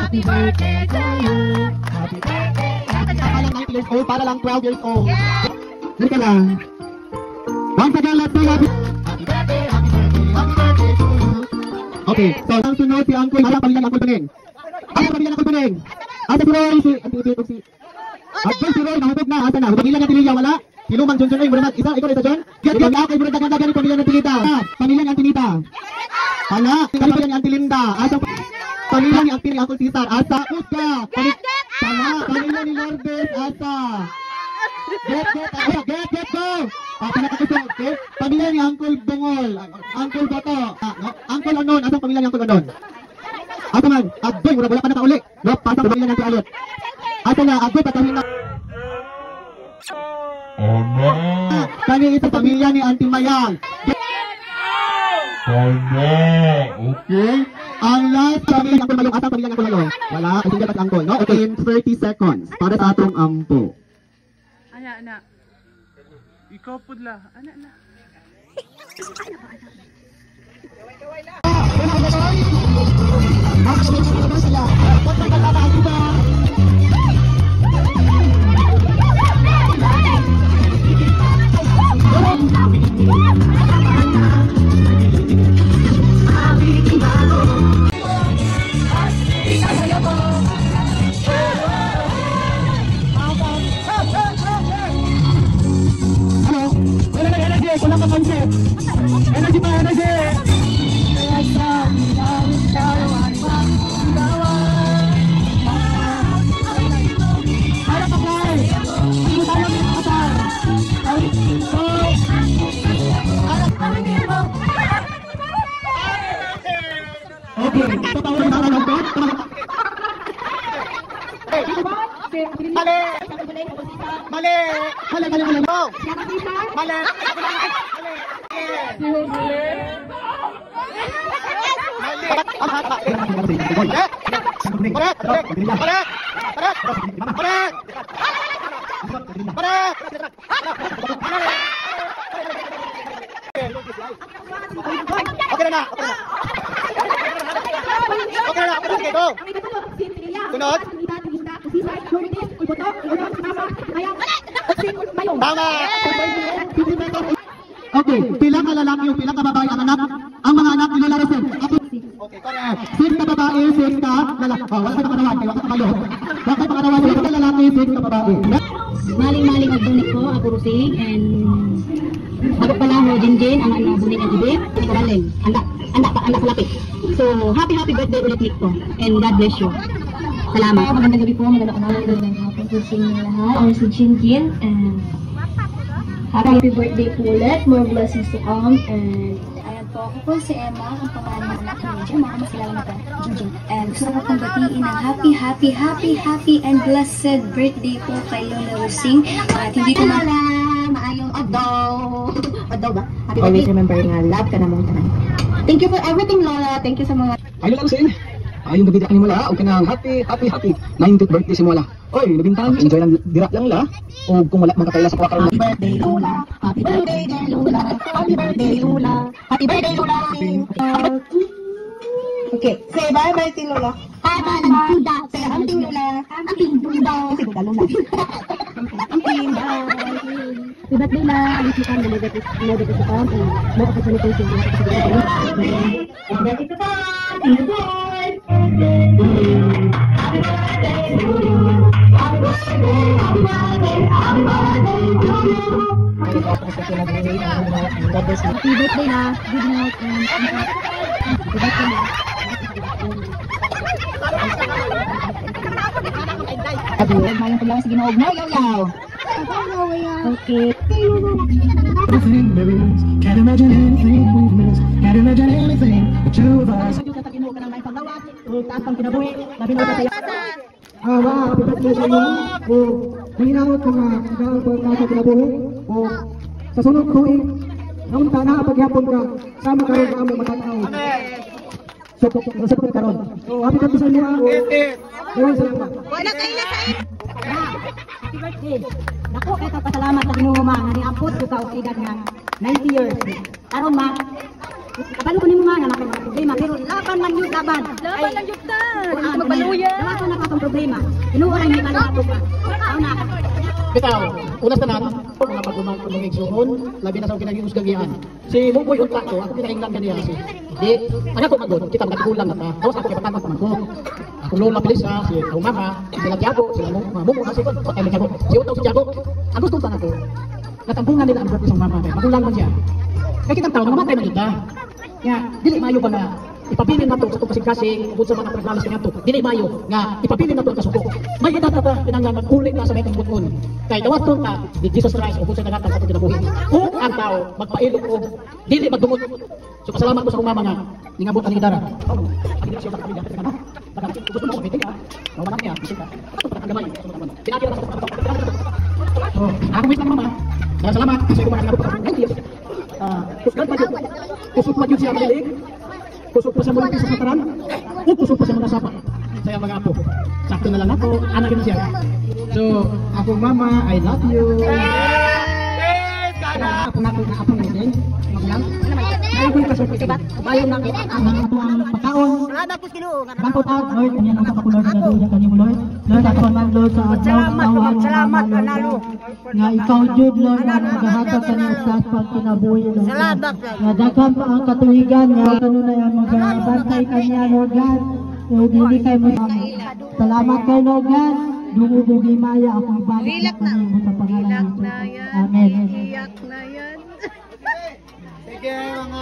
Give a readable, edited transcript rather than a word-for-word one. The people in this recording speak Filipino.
Happy birthday to you. Happy birthday. Para lang 90 years old, para lang 12 years old. Dito lang. Once again, let's sing happy birthday, happy birthday, happy birthday to you. Okay, so ang sunod si Uncle, ang pamilya ng Uncle Beneng. Ang pamilya ng Uncle Beneng. Asa si Roy, si Roy, nahubog na, asa na? Pamilya ng Tililla, wala? Silumang Johnson Roy, Muramat, isa, ikaw, Johnson? Get kami ako, Muramat, ganda-ganda rin pamilya ng Tilita. Pamilya ng Antinita. Hala, pamilya ng Antilinda. Asa pamilya ni Uncle Cesar, asa? Uska. Hala, pamilya ni Lourdes, asa? Get, go! Pinakagusto, okay? Pamilya ni Uncle Bungol, Uncle Bato, Uncle Onon, asang pamilya ni Uncle Onon? Asa man, Agdoy, wala pa nakauli. No, pasang pamilya ng Tialot. Asa na, Agdoy, patahin na. Kani ito pamilya ni Auntie Mayang. Okay? Ang last pamilya ng Kumalong, asang pamilya ng Kumalong? Wala, kasi hindi pa si Uncle, no? Okay, in 30 seconds, para sa atong ampo. Ana. Ikaw pudla. Ana. Wala ka pansin. Energy pa, energy! Para pa fly! Hindi tayo magpapasal! Okay, tatawin na lang ito. Mali! Mali! No! Mali! Okay na. Okay, go! Sunod! Tama! Okay, pilang lalaki o pilang babae ang anak? Ang mga anak ni Lola Rosel. Okay, correct. 6 na babae, 6 na lalaki. Wala ka pangarawan, wala ka kayo. Wala ka pangarawan, 6 na lalaki, 6 na babae. Maling-maling ang bunik ko, ako Rosig, and ako pala ho, Jinjin, ang bunik ang Jibit, ako Ralen, anak lapit. So, happy birthday ulit Nick ko, and God bless you. Salamat. Magandang gabi po, magandang umaga, magandang hapon po sa inyo lahat. Ako si Jinjin, and happy birthday po ulit, more blessings to come, and ayan po, ako po si Emma, ang pangalan ng anak ni Jinjin, mga kilala na po, Jinjin. And gusto ko pong batiin ng happy and blessed birthday po kay Lola Rosing. At hindi ko maayong adlaw ba? Happy always remember nga, love ka na mong tanan. Thank you for everything, Lola. Thank you sa mga... Ay, Lola Rosing, ayong gabi ni Mola, o kanang happy 90th birthday si Mola. Oy, nabintang, enjoy lang, dirak lang la. O kung wala mga kaila sa kwa karon. Happy birthday, Lola. Happy birthday, Lola. Happy birthday, Lola. Happy birthday, Lola. Okay. Say bye-bye to Lola. Bye-bye, Lola. Say amping Lola. Amping Lola. Kasi buka Lola. Amping Lola. Happy birthday, Lola. Alis mo ka, nalagay ko sa account. No opportunity to do sa birthday. Happy birthday to Tom. See you boy. Happy birthday to you. Happy birthday, happy birthday, happy birthday to you. Happy birthday na. Good night and happy birthday na. Mayang paglawas sa ginaog mo, yaw. Okay. Can't imagine anything we've missed. Can't imagine anything the two of us. Taas pang kinabuhi. Labi na tayo. Happy birthday sa inyo. Mahinamot ka nga. Ikaw ang sa kinabuhi. Sa sunod tuwing, namun ka na paghapon ka. Sama ka rin ka among matataw. So, karon. Happy birthday sa inyo. Salamat. Wala kayo na sa happy birthday. Naku, ito pasalamat sa Ginoo ma. Naniampot ko ka og edad nga 90 years. Karon ma, kabalo ko nimo nga nga nakin problema pero laban man yung laban. Laban lang yung tan. Magbaluya. problema. Inuuran niyo ka ako ba? Ako na. Bitaw, unas tanan, mga pagumang kumang igsuhon, labi na sa kinagiusgagian. Si Mungboy Unta ko, ako kinahinglan kaniya si. Di, ano ko magod, kita magkulang na ta. Tapos ako kipatan ko ko. Ako lola Pilisa, si Umama, sila Tiago, sila Mungbo na si Kon, patay ni Tiago. Si Utang si Tiago. Ang gusto pa nako. Natambungan nila ang birthday sa mama. Magulang man siya. Kaya kitang tao, namatay man kita. Kaya, dili mayo ba na ipabilin na to sa kasing-kasing kung sa mga praglalas niya to. Dili mayo nga ipabilin na to ang kasuko. May edad na ta, pinanggan magkulit na sa may kambutmon. Kaya dawaton ta, di Jesus Christ o kung sa nagatang ato kinabuhi. Kung ang tao magpailog o dili magdumot. So pasalamat ko sa kumama nga, ningabot ang gitara. Oh, ang gitara siya sa kapilya. Gusto mo, meeting ka. Mawanak niya, bising ka. Ito pa ang gamay. Pinakira na sa oh, ako wait lang mama. Salamat kasi kumakas nga po. Thank you. Kusgan pa yun. Kusog pa yun siya malilig. Kusog pa siya mula sa kataran. O kusog pa siya mga sapa. Saya mga apo. Sakto na lang ako. Anak yun siya. So, ako mama, I love you. Ako na ako meeting. Maglang. Ayaw ko yung kasulti. Ayaw na ang pagkaon. Bangkot out, Lord. Ganyan ang kapag Lord na doon yung kanimo, Lord. Lord, ako man, Lord, sa adlaw. Salamat, Manalo. Nga ikaw, Jude, Lord, na naghahatag ka ng sa pagkinabuhi, Lord. Salamat, Nga daghan pa ang katuwigan, nga kanunay ang magbantay kanya, Lord God. Lord, hindi kayo mo. Salamat kayo, Lord God. Dumubugi maya ako ibalik na kanimo sa pangalan ng Jesus. Amen. Iyak na yan. Sige, mga